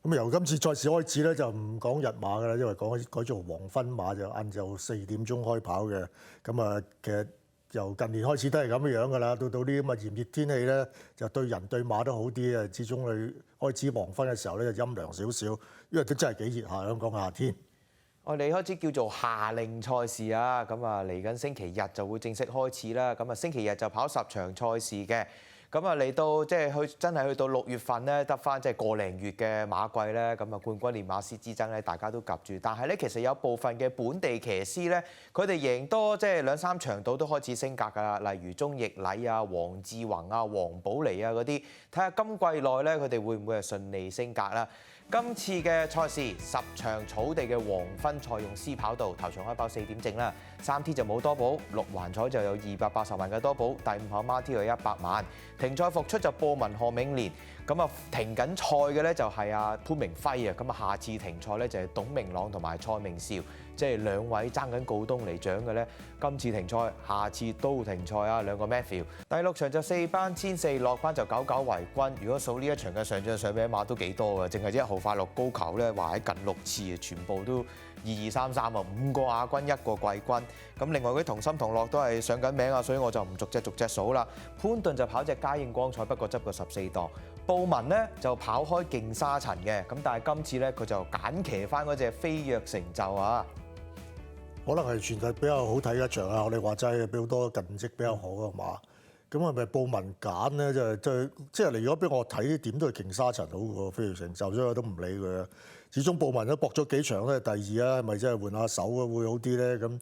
咁由今次賽事開始咧，就唔講日馬㗎啦，因為改做黃昏馬，就晏晝4點鐘開跑嘅。咁啊，其實由近年開始都係咁樣㗎啦。到呢咁嘅炎熱天氣咧，就對人對馬都好啲啊。始終佢開始黃昏嘅時候咧，就陰涼少少，因為都真係幾熱下香港夏天。我哋開始叫做夏令賽事啊，咁啊嚟緊星期日就會正式開始啦。咁啊星期日就跑10場賽事嘅。咁啊嚟到即係真係去到6月份咧，得翻即係個零月嘅馬季咧，咁啊冠軍練馬師之爭咧，大家都夾住。但係咧，其實有部分嘅本地騎師咧，佢哋贏多即係2、3場到都開始升格㗎啦。例如鍾易禮啊、黃志宏啊、黃寶妮啊嗰啲，睇下今季內咧佢哋會唔會係順利升格啦？今次嘅賽事10場草地嘅黃昏賽用絲跑道，頭場開跑4點正啦，3T 就冇多寶，6環彩就有280萬嘅多寶，第5跑孖 T 有100萬，停賽復出就播文賀銘年，咁啊停緊賽嘅咧就係阿潘明輝啊，咁啊下次停賽咧就係董明朗同埋蔡明紹，即係兩位爭緊告東尼獎嘅咧，今次停賽，下次都停賽啊，兩個 Matthew。第6場就4班14，落班就99為軍。如果數呢一場嘅上獎上名馬都幾多㗎，淨係1號快樂高球咧話喺近6次啊，全部都2233啊，5個亞軍1個季軍。咁另外嗰啲同心同樂都係上緊名啊，所以我就唔逐隻數啦。潘頓就跑隻嘉應光彩，不過執過14檔。布文呢就跑開勁沙塵嘅，咁但係今次咧佢就揀騎翻嗰隻飛躍成就啊！可能係全日比較好睇一場啊！我哋話齋俾好多近績比較好嘅馬，咁係咪布文揀咧？即係如果俾我睇，點都係勁沙塵好過飛躍成就，所以我都唔理佢啊。始終布文都搏咗幾場咧，第2啊，咪真係換下手啊，會好啲咧。咁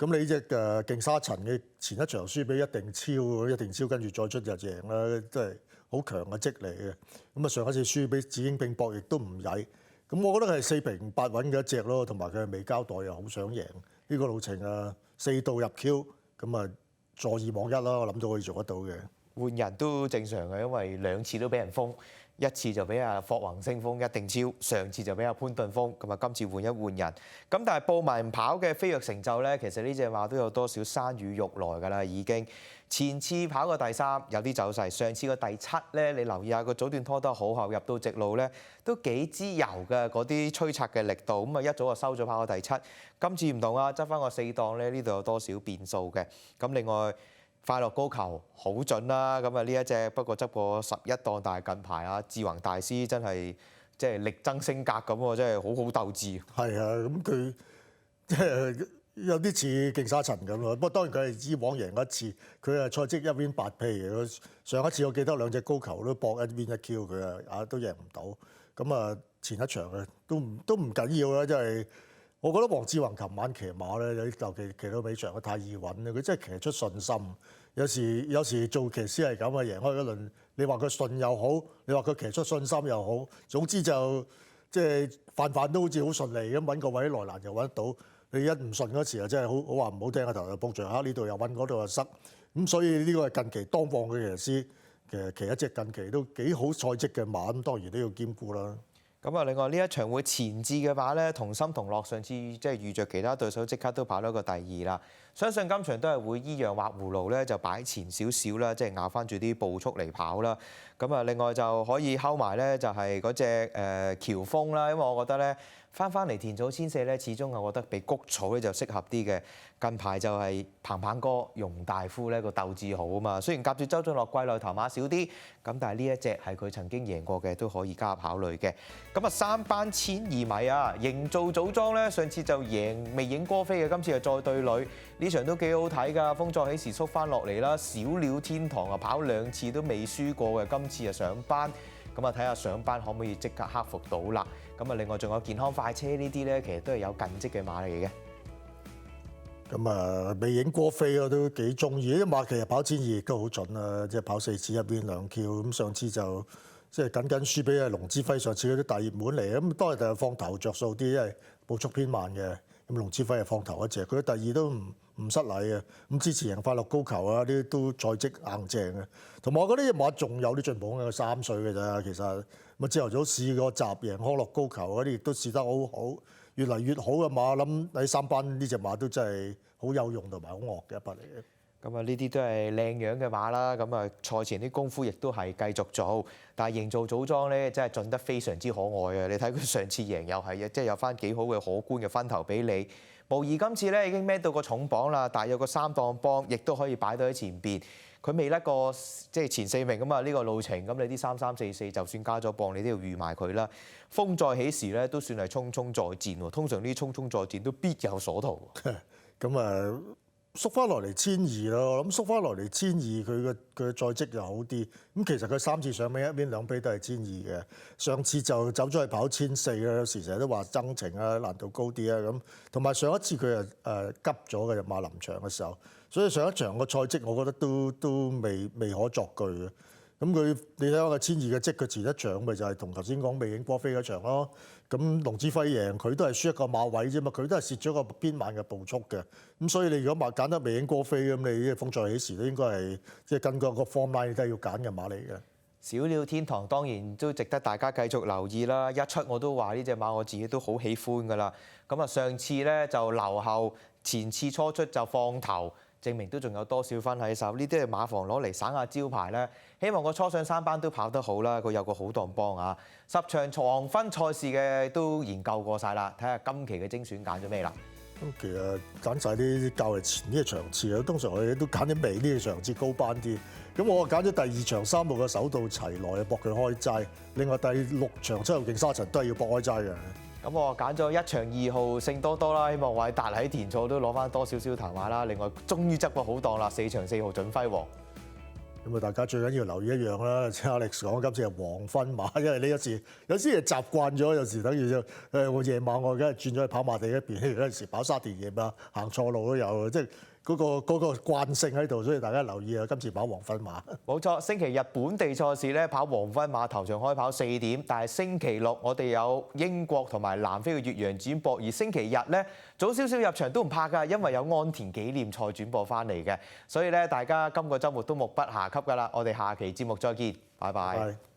你呢隻勁沙塵嘅前一場輸俾一定超，跟住再出就贏啦，真係好強嘅績嚟嘅。咁啊上一次輸俾紫英並博亦都唔曳。咁我覺得係4平8穩嘅一隻咯，同埋佢未交代又好想贏呢個路程啊，4度入 Q， 咁啊坐2望1啦，我諗都可以做得到嘅。換人都正常嘅，因為2次都俾人封，一次就俾阿霍宏升封一定超，上次就俾阿潘頓封，咁啊今次換一換人。咁但係布文跑嘅飛躍成就咧，其實呢隻馬都有多少山雨欲來㗎啦，已經。前次跑過第3，有啲走勢；上次個第7咧，你留意下個早段拖得好後，入到直路咧都幾支油嘅嗰啲催策嘅力度，咁啊一早就收咗跑過第7。今次唔同啊，執翻個4檔咧，呢度有多少變數嘅。咁另外快樂高球好準啦，咁啊呢一隻不過執過11檔，但係近排啊志宏大師真係即係力爭升格咁喎，真係好好鬥志。係啊，咁佢即係有啲似勁沙塵咁咯。不過當然佢係以往贏一次，佢係賽績1 win 8屁嘅。上一次我記得2隻高球都搏1 win 1 Q， 佢啊都贏唔到。咁啊前一場啊都唔緊要啦，即係。我覺得黃志宏琴晚騎馬咧，尤其騎到尾場，佢太易穩啦。佢真係騎出信心。有時做騎師係咁啊，贏開一輪，你話佢順又好，你話佢騎出信心又好，總之就即係飯都好似好順利咁揾個位來欄就揾得到。你一唔順嗰時啊，真係好話唔好聽啊，頭又撲著黑呢度又揾嗰度又塞。咁所以呢個係近期當旺嘅騎師，騎一隻近期都幾好賽績嘅馬，咁當然都要兼顧啦。咁啊，另外呢一場會前置嘅話咧，同心同樂上次即係遇着其他對手即刻都跑咗個第2啦。相信今場都係會依樣畫葫蘆咧，就擺前少少啦，即係咬翻住啲步速嚟跑啦。咁啊，另外就可以睺埋咧，就係嗰隻喬峯啦，因為我覺得咧翻嚟田草千四咧，始終我覺得比谷草咧就適合啲嘅。近排就係鵬哥容大夫咧個鬥志好啊嘛，雖然夾住周俊樂季內頭馬少啲，咁但係呢一隻係佢曾經贏過嘅，都可以加入考慮嘅。咁啊3班1200米啊，營造組裝咧上次就贏未影歌飛嘅，今次又再對壘，呢場都幾好睇㗎。風作起時縮翻落嚟啦，小鳥天堂啊跑2次都未輸過嘅，今次啊上班。咁啊睇下上班可唔可以即刻克服到啦？咁啊另外仲有健康快車呢啲咧，其實都係有近績嘅馬嚟嘅。咁啊，未影過飛我都幾中意，啲馬其實跑1200亦都好準啊，即係跑4次入邊2 Q。咁上次就即係僅輸俾阿龍之輝，上次嗰啲大熱門嚟，咁當然就係放頭着數啲，因為步速偏慢嘅。咁龍之輝係放頭一隻，佢第2都唔失禮嘅。咁支持贏快樂高球啊，啲都賽績硬淨嘅。同埋我覺得呢隻馬仲有啲進步嘅，3歲嘅咋，其實咁朝頭早試過集贏康樂高球嗰啲，亦都試得好好。越嚟越好嘅馬，諗喺3班呢隻馬都真係好有用同埋好惡嘅一匹嚟嘅。咁啊，呢啲都係靚樣嘅馬啦。咁啊，賽前啲功夫亦都係繼續做，但係營造組裝咧，真係進得非常之可愛啊！你睇佢上次贏又係即係有翻幾好嘅可觀嘅分頭俾你。無疑今次咧已經孭到個重磅啦，但係有個3檔幫，亦都可以擺到喺前邊。佢未甩過即係前4名咁啊！呢個路程咁你啲3、3、4、4，就算加咗磅，你都要預埋佢啦。風再起時咧，都算係匆匆在戰喎。通常呢啲匆匆在戰都必有所圖。咁啊，縮翻落嚟1,200咯，我諗縮翻落嚟1,200，佢嘅賽績又好啲。咁其實佢3次上尾一邊兩臂都係1,200嘅。上次就走咗去跑1,400啦，有時成日都話增程啊，難度高啲啊咁。同埋上一次佢急咗嘅馬林場嘅時候，所以上一場個賽績我覺得都未可作據嘅。咁佢你睇下個1,200嘅績，佢前一場咪就係同頭先講魅影波飛嗰場咯。咁龍之輝贏佢都係輸一個馬位啫嘛，佢都係蝕咗個偏慢嘅步速嘅。咁所以你如果揀得魅影波飛咁，你呢個風再起時都應該係即係根據個 form line 都係要揀嘅馬嚟嘅。小鳥天堂當然都值得大家繼續留意啦。一出我都話呢隻馬我自己都好喜歡㗎啦。咁啊上次咧就留後，前次初出就放頭，證明都仲有多少分喺手。呢啲係馬房攞嚟省下招牌咧。希望個初上3班都跑得好啦。佢有個好檔幫啊！10場黃昏賽事嘅都研究過晒啦，睇下今期嘅精選揀咗咩啦。咁其實揀晒啲較為前啲嘅場次啊，通常我哋都揀啲尾啲嘅場次高班啲。咁我揀咗第2場3號嘅首度齊來啊，搏佢開齋。另外第6場7號勁沙塵都係要搏開齋嘅。咁我揀咗1場2號聖多多啦，希望偉達喺田賽都攞翻多少頭馬啦。另外終於執個好檔啦，4場4號準輝煌。咁啊，大家最緊要留意一樣啦，即係 Alex 講今次係黃昏馬，因為呢有時係習慣咗，有時等於就我夜晚我梗係轉咗去跑馬地一邊，有陣時跑沙田夜啊，行錯路都有，即係嗰個慣性喺度，所以大家留意啊！今次跑黃昏馬。冇錯，星期日本地賽事咧跑黃昏馬，頭場開跑4點，但係星期六我哋有英國同埋南非嘅越洋轉播，而星期日咧早少少入場都唔怕㗎，因為有安田紀念賽轉播翻嚟嘅，所以咧大家今個週末都目不暇給㗎啦。我哋下期節目再見，拜拜。